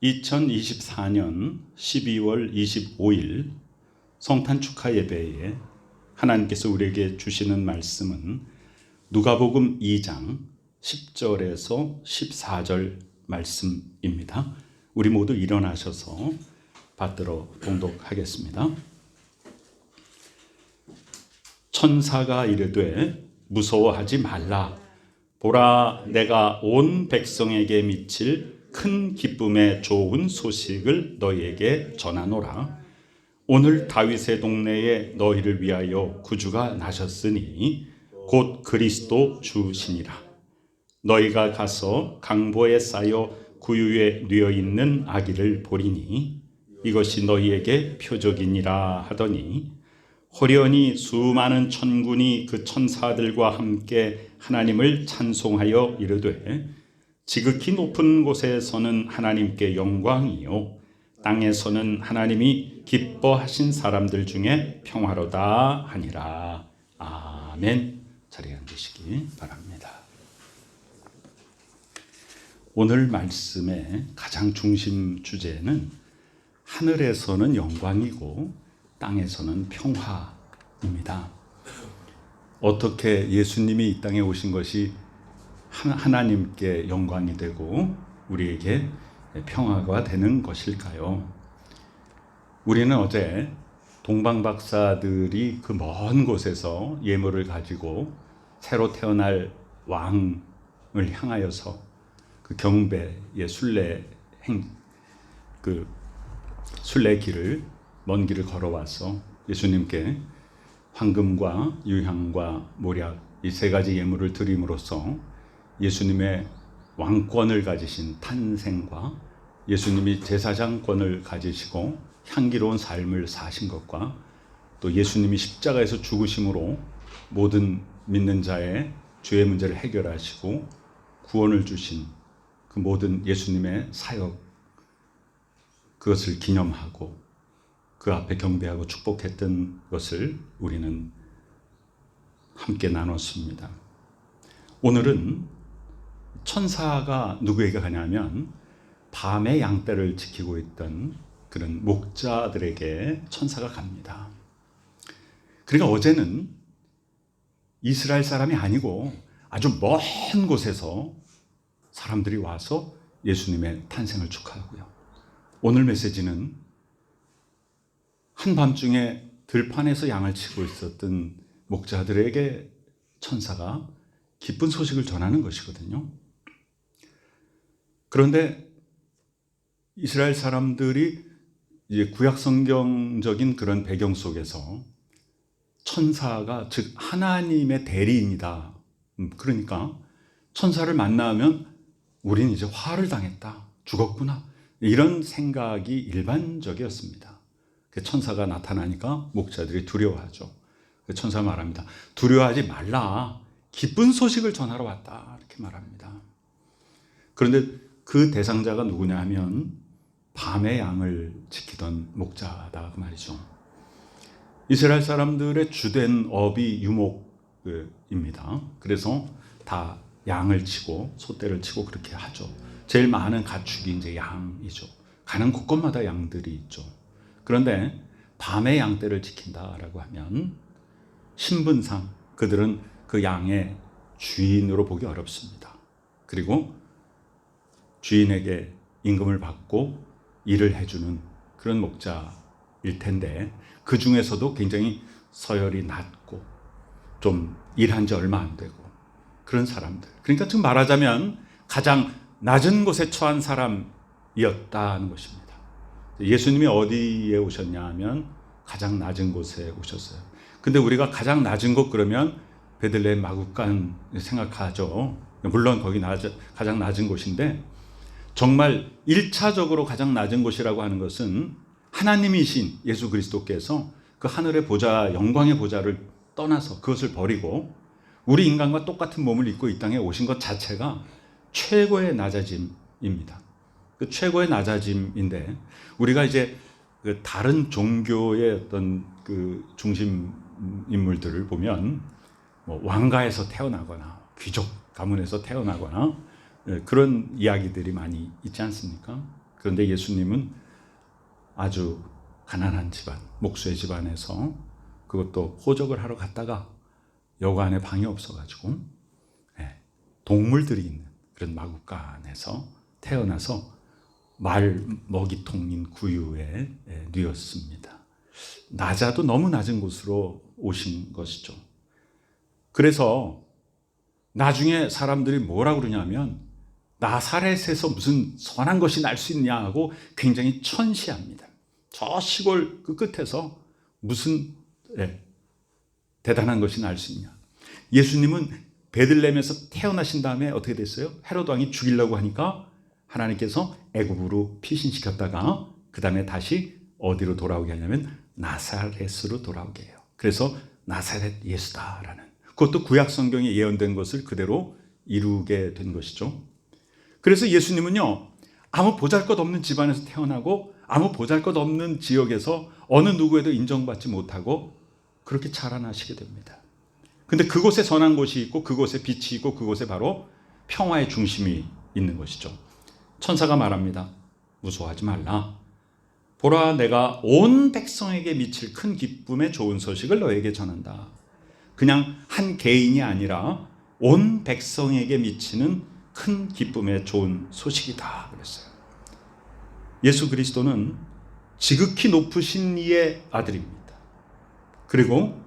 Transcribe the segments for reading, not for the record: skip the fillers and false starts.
2024년 12월 25일 성탄 축하 예배에 하나님께서 우리에게 주시는 말씀은 누가복음 2장 10절에서 14절 말씀입니다. 우리 모두 일어나셔서 받들어 봉독하겠습니다. 천사가 이르되 무서워하지 말라. 보라, 내가 온 백성에게 미칠 큰 기쁨의 좋은 소식을 너희에게 전하노라. 오늘 다윗의 동네에 너희를 위하여 구주가 나셨으니 곧 그리스도 주시니라. 너희가 가서 강보에 쌓여 구유에 뉘어 있는 아기를 보리니 이것이 너희에게 표적이니라 하더니 호련히 수많은 천군이 그 천사들과 함께 하나님을 찬송하여 이르되 지극히 높은 곳에서는 하나님께 영광이요 땅에서는 하나님이 기뻐하신 사람들 중에 평화로다 하니라. 아멘. 자리에 앉으시기 바랍니다. 오늘 말씀의 가장 중심 주제는 하늘에서는 영광이고 땅에서는 평화입니다. 어떻게 예수님이 이 땅에 오신 것이 하나님께 영광이 되고 우리에게 평화가 되는 것일까요? 우리는 어제 동방박사들이 그 먼 곳에서 예물을 가지고 새로 태어날 왕을 향하여서 그 경배의 순례길을 먼 길을 걸어와서 예수님께 황금과 유향과 모략 이 세 가지 예물을 드림으로써 예수님의 왕권을 가지신 탄생과 예수님이 제사장권을 가지시고 향기로운 삶을 사신 것과 또 예수님이 십자가에서 죽으심으로 모든 믿는 자의 죄의 문제를 해결하시고 구원을 주신 그 모든 예수님의 사역, 그것을 기념하고 그 앞에 경배하고 축복했던 것을 우리는 함께 나눴습니다. 오늘은 천사가 누구에게 가냐면 밤에 양떼를 지키고 있던 그런 목자들에게 천사가 갑니다. 그러니까 어제는 이스라엘 사람이 아니고 아주 먼 곳에서 사람들이 와서 예수님의 탄생을 축하하고요. 오늘 메시지는 한밤중에 들판에서 양을 치고 있었던 목자들에게 천사가 기쁜 소식을 전하는 것이거든요. 그런데 이스라엘 사람들이 이제 구약 성경적인 그런 배경 속에서 천사가 즉 하나님의 대리인이다. 그러니까 천사를 만나면 우리는 이제 화를 당했다. 죽었구나. 이런 생각이 일반적이었습니다. 천사가 나타나니까 목자들이 두려워하죠. 천사가 말합니다. 두려워하지 말라. 기쁜 소식을 전하러 왔다. 이렇게 말합니다. 그런데 그 대상자가 누구냐 하면 밤에 양을 지키던 목자다 그 말이죠. 이스라엘 사람들의 주된 업이 유목입니다. 그래서 다 양을 치고 소떼를 치고 그렇게 하죠. 제일 많은 가축이 이제 양이죠. 가는 곳곳마다 양들이 있죠. 그런데 밤에 양떼를 지킨다라고 하면 신분상 그들은 그 양의 주인으로 보기 어렵습니다. 그리고 주인에게 임금을 받고 일을 해주는 그런 목자일 텐데 그 중에서도 굉장히 서열이 낮고 좀 일한 지 얼마 안 되고 그런 사람들. 그러니까 지금 말하자면 가장 낮은 곳에 처한 사람이었다는 것입니다. 예수님이 어디에 오셨냐 하면 가장 낮은 곳에 오셨어요. 근데 우리가 가장 낮은 곳 그러면 베들레헴 마구간 생각하죠. 물론 거기 가장 낮은 곳인데 정말 1차적으로 가장 낮은 곳이라고 하는 것은 하나님이신 예수 그리스도께서 그 하늘의 보좌, 영광의 보좌를 떠나서 그것을 버리고 우리 인간과 똑같은 몸을 입고 이 땅에 오신 것 자체가 최고의 낮아짐입니다. 그 최고의 낮아짐인데 우리가 이제 그 다른 종교의 어떤 그 중심 인물들을 보면 뭐 왕가에서 태어나거나 귀족 가문에서 태어나거나 그런 이야기들이 많이 있지 않습니까? 그런데 예수님은 아주 가난한 집안, 목수의 집안에서 그것도 호적을 하러 갔다가 여관에 방이 없어가지고 동물들이 있는 그런 마구간에서 태어나서 말 먹이통인 구유에 누웠습니다. 낮아도 너무 낮은 곳으로 오신 것이죠. 그래서 나중에 사람들이 뭐라고 그러냐면 나사렛에서 무슨 선한 것이 날 수 있냐 하고 굉장히 천시합니다. 저 시골 그 끝에서 무슨 대단한 것이 날 수 있냐. 예수님은 베들레헴에서 태어나신 다음에 어떻게 됐어요? 헤롯 왕이 죽이려고 하니까 하나님께서 애굽으로 피신시켰다가 그 다음에 다시 어디로 돌아오게 하냐면 나사렛으로 돌아오게 해요. 그래서 나사렛 예수다라는, 그것도 구약 성경에 예언된 것을 그대로 이루게 된 것이죠. 그래서 예수님은요, 아무 보잘것없는 집안에서 태어나고 아무 보잘것없는 지역에서 어느 누구에도 인정받지 못하고 그렇게 자라나시게 됩니다. 근데 그곳에 선한 곳이 있고 그곳에 빛이 있고 그곳에 바로 평화의 중심이 있는 것이죠. 천사가 말합니다. 무서워하지 말라. 보라, 내가 온 백성에게 미칠 큰 기쁨의 좋은 소식을 너에게 전한다. 그냥 한 개인이 아니라 온 백성에게 미치는 큰 기쁨의 좋은 소식이다 그랬어요. 예수 그리스도는 지극히 높으신 이의 아들입니다. 그리고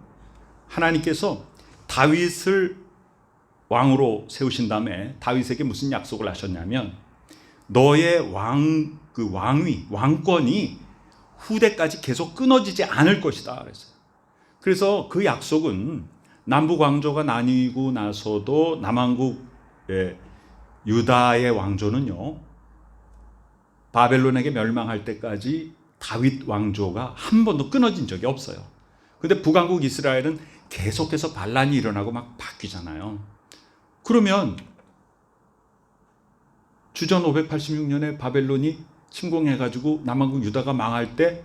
하나님께서 다윗을 왕으로 세우신 다음에 다윗에게 무슨 약속을 하셨냐면 너의 왕권이 후대까지 계속 끊어지지 않을 것이다 그랬어요. 그래서 그 약속은 남북 왕조가 나뉘고 나서도 남왕국 유다의 왕조는요, 바벨론에게 멸망할 때까지 다윗 왕조가 한 번도 끊어진 적이 없어요. 근데 북왕국 이스라엘은 계속해서 반란이 일어나고 막 바뀌잖아요. 그러면 주전 586년에 바벨론이 침공해가지고 남왕국 유다가 망할 때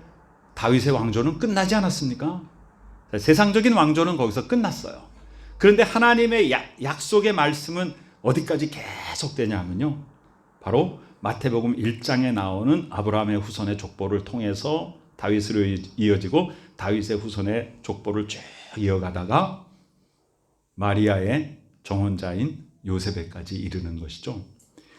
다윗의 왕조는 끝나지 않았습니까? 세상적인 왕조는 거기서 끝났어요. 그런데 하나님의 약속의 말씀은 어디까지 계속되냐 하면요, 바로 마태복음 1장에 나오는 아브라함의 후손의 족보를 통해서 다윗으로 이어지고 다윗의 후손의 족보를 쭉 이어가다가 마리아의 정혼자인 요셉에까지 이르는 것이죠.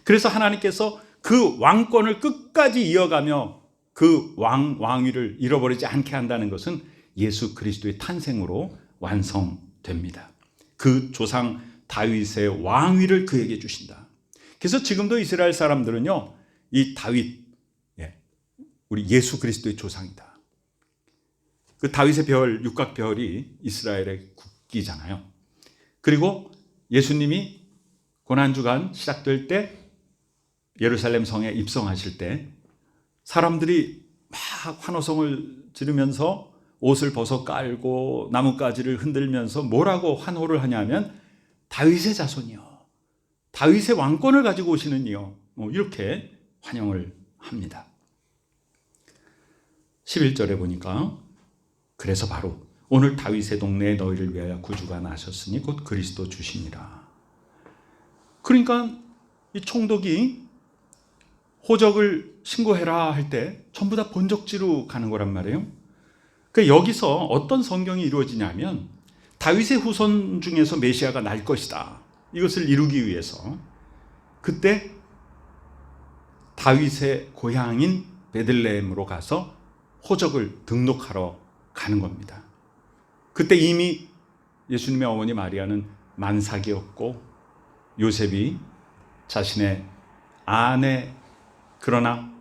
그래서 하나님께서 그 왕권을 끝까지 이어가며 그 왕위를 잃어버리지 않게 한다는 것은 예수 그리스도의 탄생으로 완성됩니다. 그 조상 다윗의 왕위를 그에게 주신다. 그래서 지금도 이스라엘 사람들은요, 이 다윗, 우리 예수 그리스도의 조상이다. 그 다윗의 별, 육각별이 이스라엘의 국기잖아요. 그리고 예수님이 고난주간 시작될 때 예루살렘 성에 입성하실 때 사람들이 막 환호성을 지르면서 옷을 벗어 깔고 나뭇가지를 흔들면서 뭐라고 환호를 하냐면 다윗의 자손이요, 다윗의 왕권을 가지고 오시는 이요, 이렇게 환영을 합니다. 11절에 보니까 그래서 바로 오늘 다윗의 동네에 너희를 위하여 구주가 나셨으니 곧 그리스도 주시니라. 그러니까 이 총독이 호적을 신고해라 할 때 전부 다 본적지로 가는 거란 말이에요. 그러니까 여기서 어떤 성경이 이루어지냐면 다윗의 후손 중에서 메시아가 날 것이다, 이것을 이루기 위해서 그때 다윗의 고향인 베들레헴으로 가서 호적을 등록하러 가는 겁니다. 그때 이미 예수님의 어머니 마리아는 만삭이었고 요셉이 자신의 아내, 그러나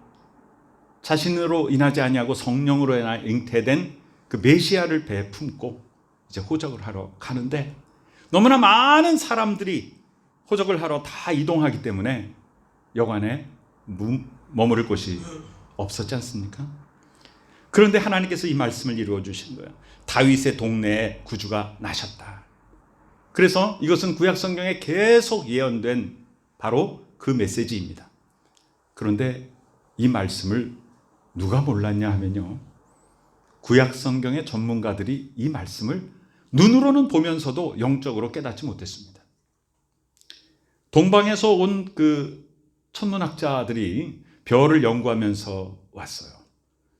자신으로 인하지 아니하고 성령으로 인하 잉태된 그 메시아를 배에 품고 이제 호적을 하러 가는데 너무나 많은 사람들이 호적을 하러 다 이동하기 때문에 여관에 머무를 곳이 없었지 않습니까? 그런데 하나님께서 이 말씀을 이루어 주신 거예요. 다윗의 동네에 구주가 나셨다. 그래서 이것은 구약 성경에 계속 예언된 바로 그 메시지입니다. 그런데 이 말씀을 누가 몰랐냐 하면요, 구약 성경의 전문가들이 이 말씀을 눈으로는 보면서도 영적으로 깨닫지 못했습니다. 동방에서 온 그 천문학자들이 별을 연구하면서 왔어요.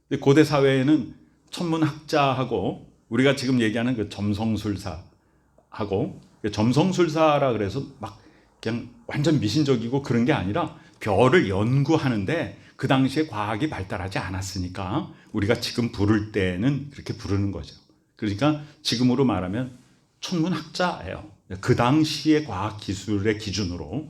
근데 고대 사회에는 천문학자하고 우리가 지금 얘기하는 그 점성술사하고, 점성술사라 그래서 막 그냥 완전 미신적이고 그런 게 아니라 별을 연구하는데 그 당시에 과학이 발달하지 않았으니까 우리가 지금 부를 때는 그렇게 부르는 거죠. 그러니까 지금으로 말하면 천문학자예요. 그 당시의 과학 기술의 기준으로.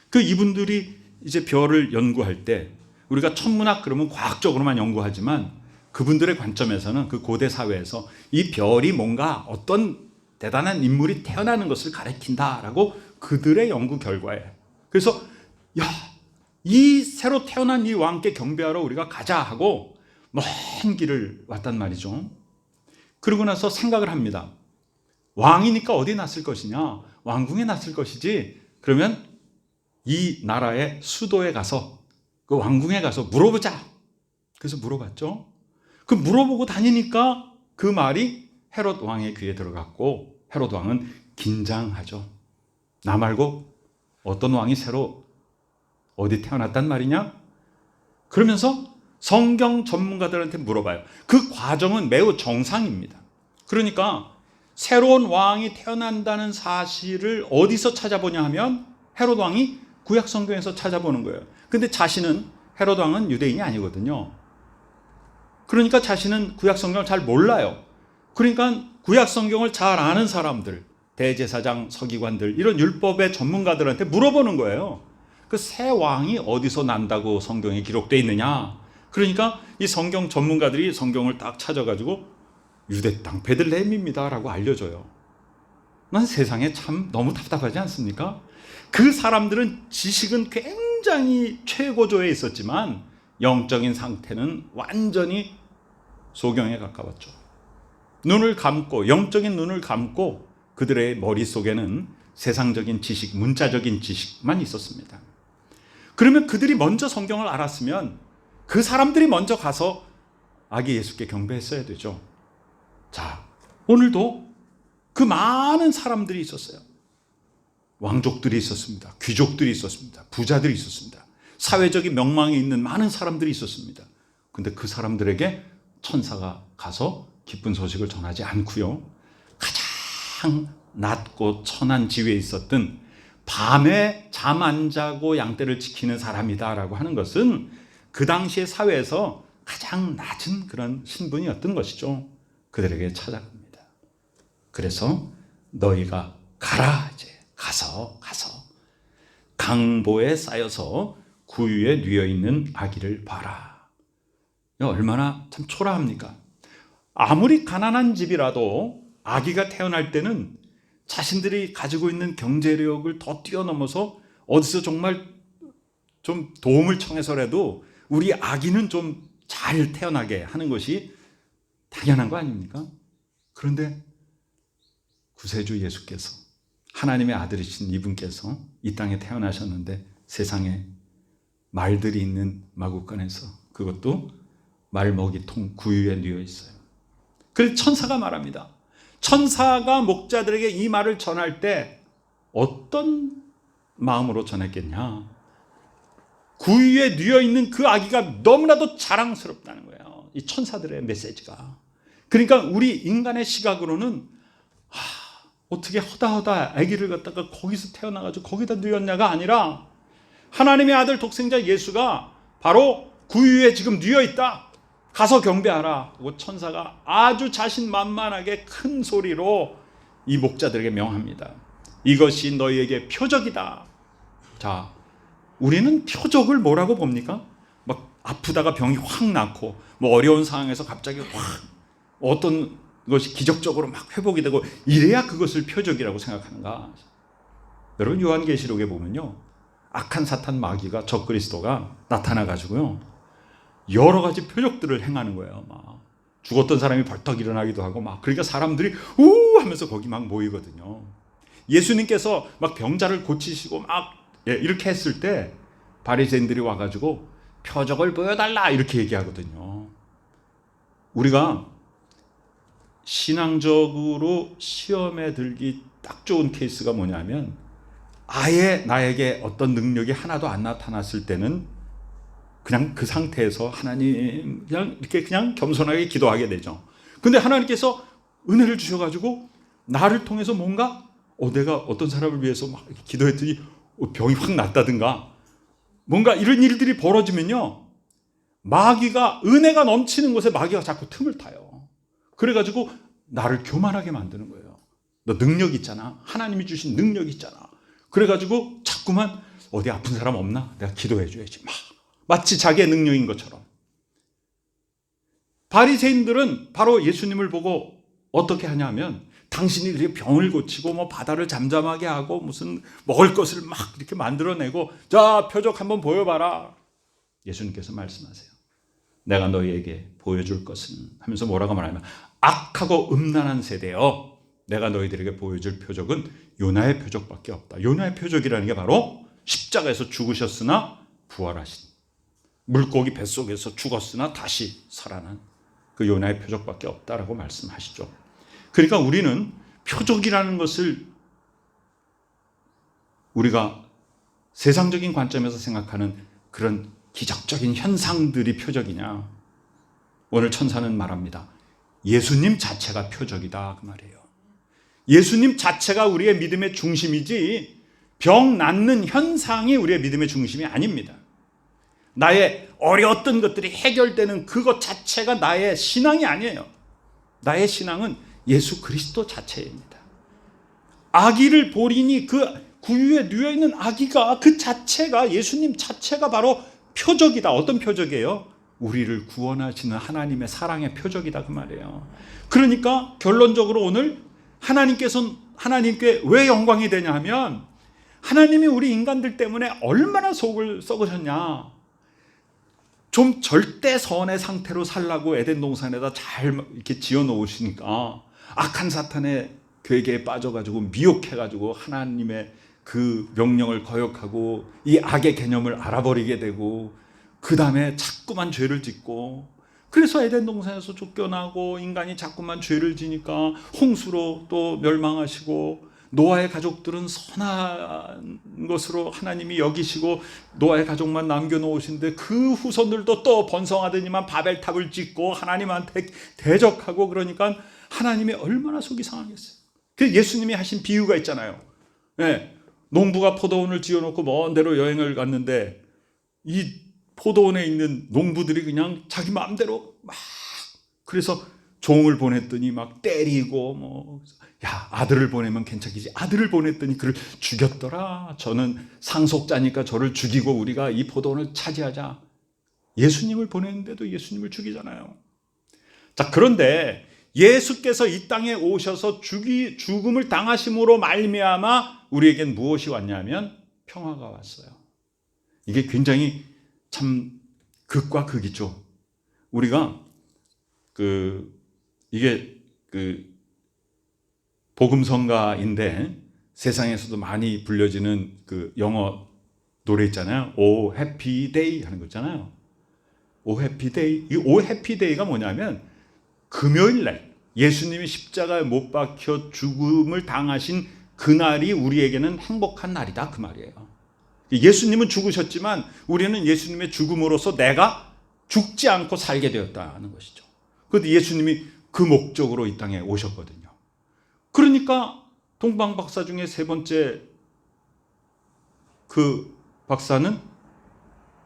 그 이분들이 이제 별을 연구할 때 우리가 천문학 그러면 과학적으로만 연구하지만 그분들의 관점에서는 그 고대 사회에서 이 별이 뭔가 어떤 대단한 인물이 태어나는 것을 가리킨다라고 그들의 연구 결과예요. 그래서 이 새로 태어난 이 왕께 경배하러 우리가 가자 하고 먼 길을 왔단 말이죠. 그러고 나서 생각을 합니다. 왕이니까 어디 났을 것이냐? 왕궁에 났을 것이지. 그러면 이 나라의 수도에 가서 그 왕궁에 가서 물어보자. 그래서 물어봤죠. 그 물어보고 다니니까 그 말이 헤롯 왕의 귀에 들어갔고 헤롯 왕은 긴장하죠. 나 말고 어떤 왕이 새로 어디 태어났단 말이냐? 그러면서 성경 전문가들한테 물어봐요. 그 과정은 매우 정상입니다. 그러니까 새로운 왕이 태어난다는 사실을 어디서 찾아보냐 하면 헤롯 왕이 구약 성경에서 찾아보는 거예요. 근데 자신은 헤롯 왕은 유대인이 아니거든요. 그러니까 자신은 구약 성경을 잘 몰라요. 그러니까 구약 성경을 잘 아는 사람들, 대제사장, 서기관들, 이런 율법의 전문가들한테 물어보는 거예요. 그 새 왕이 어디서 난다고 성경에 기록되어 있느냐? 그러니까 이 성경 전문가들이 성경을 딱 찾아가지고 유대 땅 베들레헴입니다라고 알려줘요. 난 세상에 참 너무 답답하지 않습니까? 그 사람들은 지식은 굉장히 최고조에 있었지만 영적인 상태는 완전히 소경에 가까웠죠. 눈을 감고, 영적인 눈을 감고 그들의 머릿속에는 세상적인 지식, 문자적인 지식만 있었습니다. 그러면 그들이 먼저 성경을 알았으면 그 사람들이 먼저 가서 아기 예수께 경배했어야 되죠. 자, 오늘도 그 많은 사람들이 있었어요. 왕족들이 있었습니다. 귀족들이 있었습니다. 부자들이 있었습니다. 사회적인 명망이 있는 많은 사람들이 있었습니다. 근데 그 사람들에게 천사가 가서 기쁜 소식을 전하지 않고요. 가장 낮고 천한 지위에 있었던 밤에 잠 안 자고 양떼를 지키는 사람이다라고 하는 것은 그 당시의 사회에서 가장 낮은 그런 신분이었던 것이죠. 그들에게 찾아갑니다. 그래서 너희가 가라, 이제 가서 강보에 쌓여서 구유에 뉘어 있는 아기를 봐라. 얼마나 참 초라합니까? 아무리 가난한 집이라도 아기가 태어날 때는 자신들이 가지고 있는 경제력을 더 뛰어넘어서 어디서 정말 좀 도움을 청해서라도 우리 아기는 좀 잘 태어나게 하는 것이 당연한 거 아닙니까? 그런데 구세주 예수께서, 하나님의 아들이신 이분께서 이 땅에 태어나셨는데 세상에 말들이 있는 마구간에서, 그것도 말먹이통 구유에 뉘어 있어요. 그래서 천사가 말합니다. 천사가 목자들에게 이 말을 전할 때 어떤 마음으로 전했겠냐? 구유에 뉘어 있는 그 아기가 너무나도 자랑스럽다는 거예요. 이 천사들의 메시지가. 그러니까 우리 인간의 시각으로는 어떻게 허다허다 아기를 갖다가 거기서 태어나가지고 거기다 뉘었냐가 아니라 하나님의 아들 독생자 예수가 바로 구유에 지금 뉘어 있다. 가서 경배하라. 그리고 천사가 아주 자신만만하게 큰 소리로 이 목자들에게 명합니다. 이것이 너희에게 표적이다. 자, 우리는 표적을 뭐라고 봅니까? 막 아프다가 병이 확 낫고, 뭐 어려운 상황에서 갑자기 확 어떤 것이 기적적으로 막 회복이 되고 이래야 그것을 표적이라고 생각하는가? 여러분, 요한계시록에 보면요, 악한 사탄 마귀가 적그리스도가 나타나가지고요 여러 가지 표적들을 행하는 거예요. 막 죽었던 사람이 벌떡 일어나기도 하고 막, 그러니까 사람들이 우 하면서 거기 막 모이거든요. 예수님께서 막 병자를 고치시고 막 이렇게 했을 때 바리새인들이 와가지고 표적을 보여달라 이렇게 얘기하거든요. 우리가 신앙적으로 시험에 들기 딱 좋은 케이스가 뭐냐면, 아예 나에게 어떤 능력이 하나도 안 나타났을 때는 그냥 그 상태에서 하나님 그냥 이렇게 그냥 겸손하게 기도하게 되죠. 근데 하나님께서 은혜를 주셔가지고 나를 통해서 뭔가 내가 어떤 사람을 위해서 막 기도했더니 병이 확 낫다든가 뭔가 이런 일들이 벌어지면요, 마귀가, 은혜가 넘치는 곳에 마귀가 자꾸 틈을 타요. 그래가지고 나를 교만하게 만드는 거예요. 너 능력 있잖아. 하나님이 주신 능력 있잖아. 그래가지고 자꾸만 어디 아픈 사람 없나? 내가 기도해줘야지. 마치 자기의 능력인 것처럼. 바리새인들은 바로 예수님을 보고 어떻게 하냐면, 당신이 이렇게 병을 고치고 뭐 바다를 잠잠하게 하고 무슨 먹을 것을 막 이렇게 만들어내고, 자, 표적 한번 보여봐라. 예수님께서 말씀하세요. 내가 너희에게 보여줄 것은, 하면서 뭐라고 말하면, 악하고 음란한 세대여, 내가 너희들에게 보여줄 표적은 요나의 표적밖에 없다. 요나의 표적이라는 게 바로 십자가에서 죽으셨으나 부활하신, 물고기 뱃속에서 죽었으나 다시 살아난 그 요나의 표적밖에 없다라고 말씀하시죠. 그러니까 우리는 표적이라는 것을 우리가 세상적인 관점에서 생각하는 그런 기적적인 현상들이 표적이냐? 오늘 천사는 말합니다. 예수님 자체가 표적이다, 그 말이에요. 예수님 자체가 우리의 믿음의 중심이지 병 낫는 현상이 우리의 믿음의 중심이 아닙니다. 나의 어려웠던 것들이 해결되는 그것 자체가 나의 신앙이 아니에요. 나의 신앙은 예수 그리스도 자체입니다. 아기를 보리니 그 구유에 누워있는 아기가, 그 자체가, 예수님 자체가 바로 표적이다. 어떤 표적이에요? 우리를 구원하시는 하나님의 사랑의 표적이다, 그 말이에요. 그러니까 결론적으로 오늘 하나님께 왜 영광이 되냐 하면, 하나님이 우리 인간들 때문에 얼마나 속을 썩으셨냐. 좀 절대선의 상태로 살라고 에덴 동산에다 잘 이렇게 지어 놓으시니까 악한 사탄의 괴계에 빠져가지고 미혹해가지고 하나님의 그 명령을 거역하고 이 악의 개념을 알아버리게 되고, 그 다음에 자꾸만 죄를 짓고, 그래서 에덴 동산에서 쫓겨나고 인간이 자꾸만 죄를 지니까 홍수로 또 멸망하시고, 노아의 가족들은 선한 것으로 하나님이 여기시고 노아의 가족만 남겨놓으신데 그 후손들도 또 번성하더니만 바벨탑을 짓고 하나님한테 대적하고, 그러니까 하나님이 얼마나 속이 상하겠어요. 그 예수님이 하신 비유가 있잖아요. 네, 농부가 포도원을 지어놓고 먼 데로 여행을 갔는데 이 포도원에 있는 농부들이 그냥 자기 마음대로 막, 그래서 종을 보냈더니 막 때리고 야, 아들을 보내면 괜찮겠지. 아들을 보냈더니 그를 죽였더라. 저는 상속자니까 저를 죽이고 우리가 이 포도원을 차지하자. 예수님을 보냈는데도 예수님을 죽이잖아요. 자, 그런데 예수께서 이 땅에 오셔서 죽음을 당하심으로 말미암아 우리에겐 무엇이 왔냐면 평화가 왔어요. 이게 굉장히 참 극과 극이죠. 우리가 이게 복음성가인데 세상에서도 많이 불려지는 그 영어 노래 있잖아요. 오 해피 데이 하는 거 있잖아요. 오 해피 데이. 이 오 해피 데이가 뭐냐면 금요일 날 예수님이 십자가에 못 박혀 죽음을 당하신 그날이 우리에게는 행복한 날이다, 그 말이에요. 예수님은 죽으셨지만 우리는 예수님의 죽음으로써 내가 죽지 않고 살게 되었다는 것이죠. 그런데 예수님이 그 목적으로 이 땅에 오셨거든요. 그러니까 동방 박사 중에 세 번째 그 박사는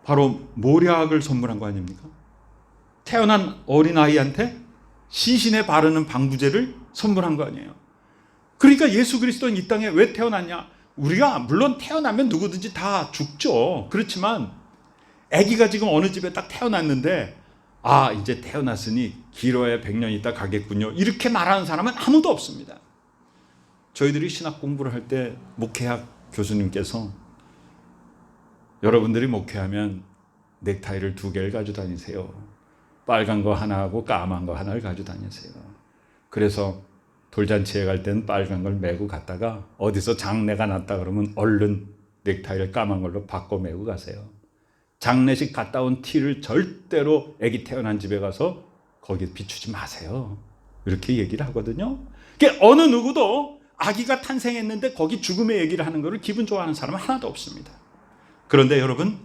바로 모략을 선물한 거 아닙니까? 태어난 어린아이한테 시신에 바르는 방부제를 선물한 거 아니에요. 그러니까 예수 그리스도는 이 땅에 왜 태어났냐? 우리가 물론 태어나면 누구든지 다 죽죠. 그렇지만 아기가 지금 어느 집에 딱 태어났는데 이제 태어났으니 길어야 100년 있다 가겠군요, 이렇게 말하는 사람은 아무도 없습니다. 저희들이 신학 공부를 할 때 목회학 교수님께서 여러분들이 목회하면 넥타이를 2개를 가지고 다니세요. 빨간 거 하나하고 까만 거 하나를 가지고 다니세요. 그래서 돌잔치에 갈 때는 빨간 걸 메고 갔다가 어디서 장례가 났다 그러면 얼른 넥타이를 까만 걸로 바꿔 메고 가세요. 장례식 갔다 온 티를 절대로 아기 태어난 집에 가서 거기에 비추지 마세요. 이렇게 얘기를 하거든요. 그러니까 어느 누구도 아기가 탄생했는데 거기 죽음의 얘기를 하는 것을 기분 좋아하는 사람은 하나도 없습니다. 그런데 여러분,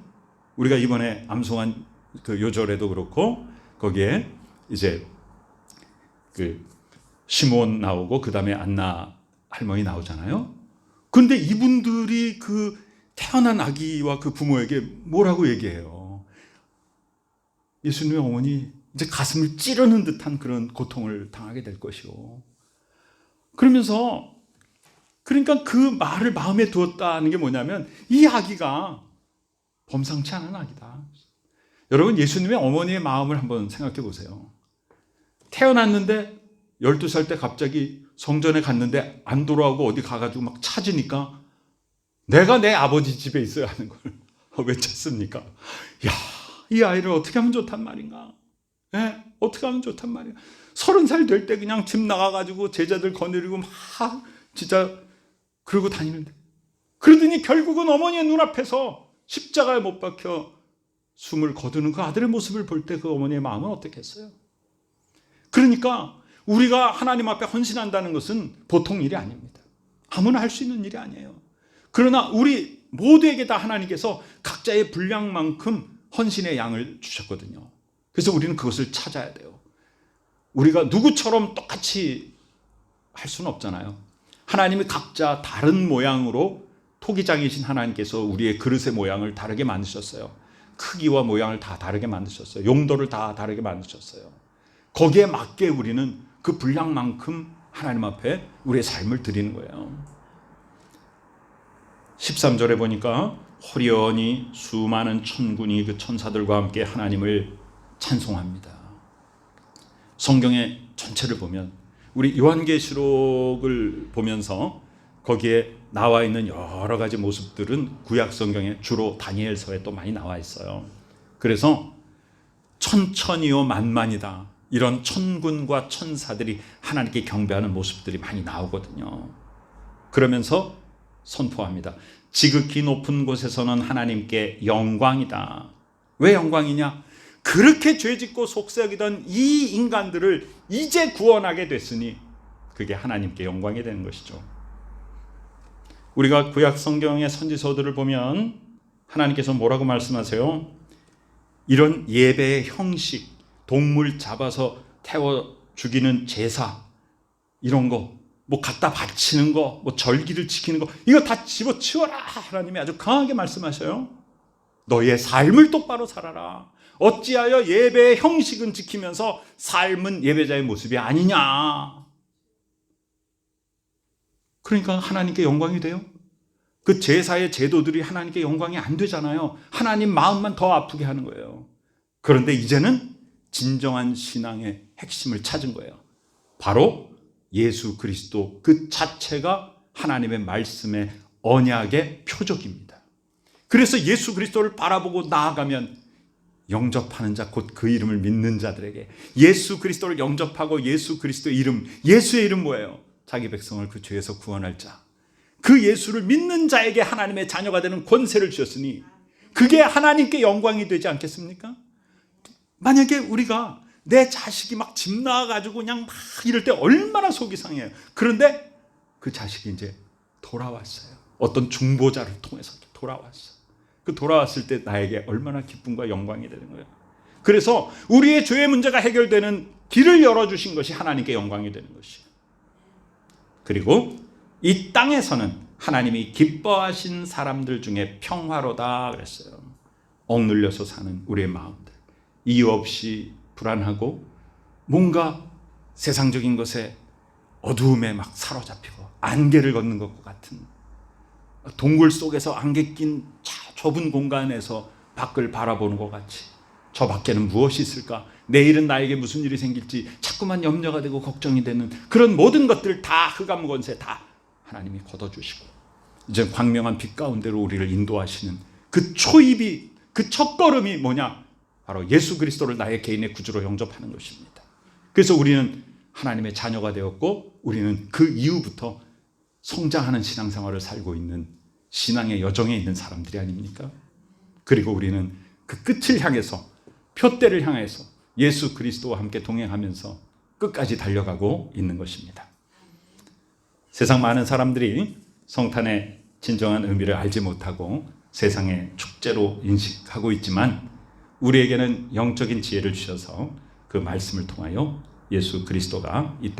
우리가 이번에 암송한 그 요절에도 그렇고 거기에 이제 그 시몬 나오고 그 다음에 안나 할머니 나오잖아요. 그런데 이분들이 그 태어난 아기와 그 부모에게 뭐라고 얘기해요? 예수님의 어머니 이제 가슴을 찌르는 듯한 그런 고통을 당하게 될 것이요. 그러면서 그러니까 그 말을 마음에 두었다는 게 뭐냐면 이 아기가 범상치 않은 아기다. 여러분, 예수님의 어머니의 마음을 한번 생각해 보세요. 태어났는데 12살 때 갑자기 성전에 갔는데 안 돌아오고 어디 가가지고 막 찾으니까 내가 내 아버지 집에 있어야 하는 걸 왜 찾습니까? 야, 이 아이를 어떻게 하면 좋단 말인가? 예? 어떻게 하면 좋단 말이야? 30살 될 때 그냥 집 나가가지고 제자들 거느리고 막 진짜 그러고 다니는데, 그러더니 결국은 어머니의 눈앞에서 십자가에 못 박혀 숨을 거두는 그 아들의 모습을 볼 때 그 어머니의 마음은 어떻겠어요? 그러니까 우리가 하나님 앞에 헌신한다는 것은 보통 일이 아닙니다. 아무나 할 수 있는 일이 아니에요. 그러나 우리 모두에게 다 하나님께서 각자의 분량만큼 헌신의 양을 주셨거든요. 그래서 우리는 그것을 찾아야 돼요. 우리가 누구처럼 똑같이 할 수는 없잖아요. 하나님이 각자 다른 모양으로, 토기장이신 하나님께서 우리의 그릇의 모양을 다르게 만드셨어요. 크기와 모양을 다 다르게 만드셨어요. 용도를 다 다르게 만드셨어요. 거기에 맞게 우리는 그 분량만큼 하나님 앞에 우리의 삶을 드리는 거예요. 13절에 보니까 호련히 수많은 천군이 그 천사들과 함께 하나님을 찬송합니다. 성경의 전체를 보면, 우리 요한계시록을 보면서 거기에 나와 있는 여러 가지 모습들은 구약 성경에 주로 다니엘서에 또 많이 나와 있어요. 그래서 천천히요 만만이다, 이런 천군과 천사들이 하나님께 경배하는 모습들이 많이 나오거든요. 그러면서 선포합니다. 지극히 높은 곳에서는 하나님께 영광이다. 왜 영광이냐? 그렇게 죄짓고 속삭이던 이 인간들을 이제 구원하게 됐으니 그게 하나님께 영광이 되는 것이죠. 우리가 구약 성경의 선지서들을 보면 하나님께서 뭐라고 말씀하세요? 이런 예배의 형식, 동물 잡아서 태워 죽이는 제사, 이런 거, 뭐 갖다 바치는 거, 뭐 절기를 지키는 거, 이거 다 집어치워라. 하나님이 아주 강하게 말씀하셔요. 너의 삶을 똑바로 살아라. 어찌하여 예배의 형식은 지키면서 삶은 예배자의 모습이 아니냐. 그러니까 하나님께 영광이 돼요? 그 제사의 제도들이 하나님께 영광이 안 되잖아요. 하나님 마음만 더 아프게 하는 거예요. 그런데 이제는 진정한 신앙의 핵심을 찾은 거예요. 바로 예수 그리스도 그 자체가 하나님의 말씀의 언약의 표적입니다. 그래서 예수 그리스도를 바라보고 나아가면 영접하는 자, 곧 그 이름을 믿는 자들에게 예수 그리스도를 영접하고 예수 그리스도의 이름, 예수의 이름 뭐예요? 자기 백성을 그 죄에서 구원할 자, 그 예수를 믿는 자에게 하나님의 자녀가 되는 권세를 주셨으니 그게 하나님께 영광이 되지 않겠습니까? 만약에 우리가 내 자식이 막 집 나와가지고 그냥 막 이럴 때 얼마나 속이 상해요. 그런데 그 자식이 이제 돌아왔어요. 어떤 중보자를 통해서 돌아왔어요. 그 돌아왔을 때 나에게 얼마나 기쁨과 영광이 되는 거예요. 그래서 우리의 죄의 문제가 해결되는 길을 열어주신 것이 하나님께 영광이 되는 것이에요. 그리고 이 땅에서는 하나님이 기뻐하신 사람들 중에 평화로다 그랬어요. 억눌려서 사는 우리의 마음들, 이유 없이 불안하고 뭔가 세상적인 것에 어두움에 막 사로잡히고 안개를 걷는 것과 같은, 동굴 속에서 안개 낀 좁은 공간에서 밖을 바라보는 것 같이 저 밖에는 무엇이 있을까? 내일은 나에게 무슨 일이 생길지 자꾸만 염려가 되고 걱정이 되는 그런 모든 것들 다 흑암 권세 다 하나님이 걷어주시고 이제 광명한 빛 가운데로 우리를 인도하시는 그 초입이, 그 첫걸음이 뭐냐? 바로 예수 그리스도를 나의 개인의 구주로 영접하는 것입니다. 그래서 우리는 하나님의 자녀가 되었고 우리는 그 이후부터 성장하는 신앙생활을 살고 있는 신앙의 여정에 있는 사람들이 아닙니까? 그리고 우리는 그 끝을 향해서, 표대를 향해서 예수 그리스도와 함께 동행하면서 끝까지 달려가고 있는 것입니다. 세상 많은 사람들이 성탄의 진정한 의미를 알지 못하고 세상의 축제로 인식하고 있지만 우리에게는 영적인 지혜를 주셔서 그 말씀을 통하여 예수 그리스도가 이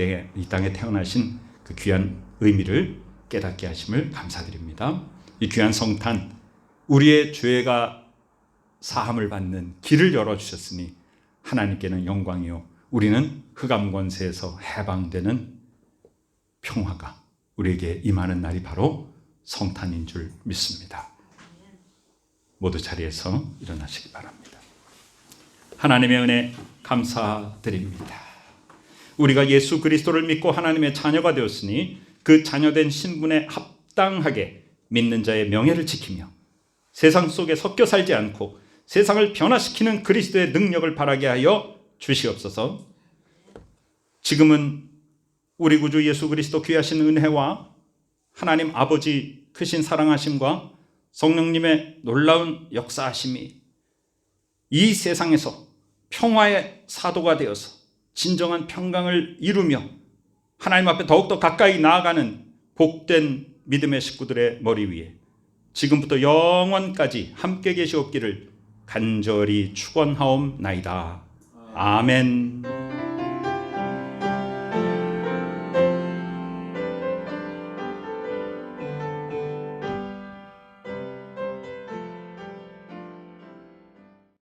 땅에 태어나신 그 귀한 의미를 깨닫게 하심을 감사드립니다. 이 귀한 성탄, 우리의 죄가 사함을 받는 길을 열어주셨으니 하나님께는 영광이요 우리는 흑암 권세에서 해방되는 평화가 우리에게 임하는 날이 바로 성탄인 줄 믿습니다. 모두 자리에서 일어나시기 바랍니다. 하나님의 은혜 감사드립니다. 우리가 예수 그리스도를 믿고 하나님의 자녀가 되었으니 그 자녀된 신분에 합당하게 믿는 자의 명예를 지키며 세상 속에 섞여 살지 않고 세상을 변화시키는 그리스도의 능력을 바라게 하여 주시옵소서. 지금은 우리 구주 예수 그리스도 귀하신 은혜와 하나님 아버지 크신 사랑하심과 성령님의 놀라운 역사하심이 이 세상에서 평화의 사도가 되어서 진정한 평강을 이루며 하나님 앞에 더욱더 가까이 나아가는 복된 믿음의 식구들의 머리 위에 지금부터 영원까지 함께 계시옵기를 간절히 축원하옵나이다. 아멘.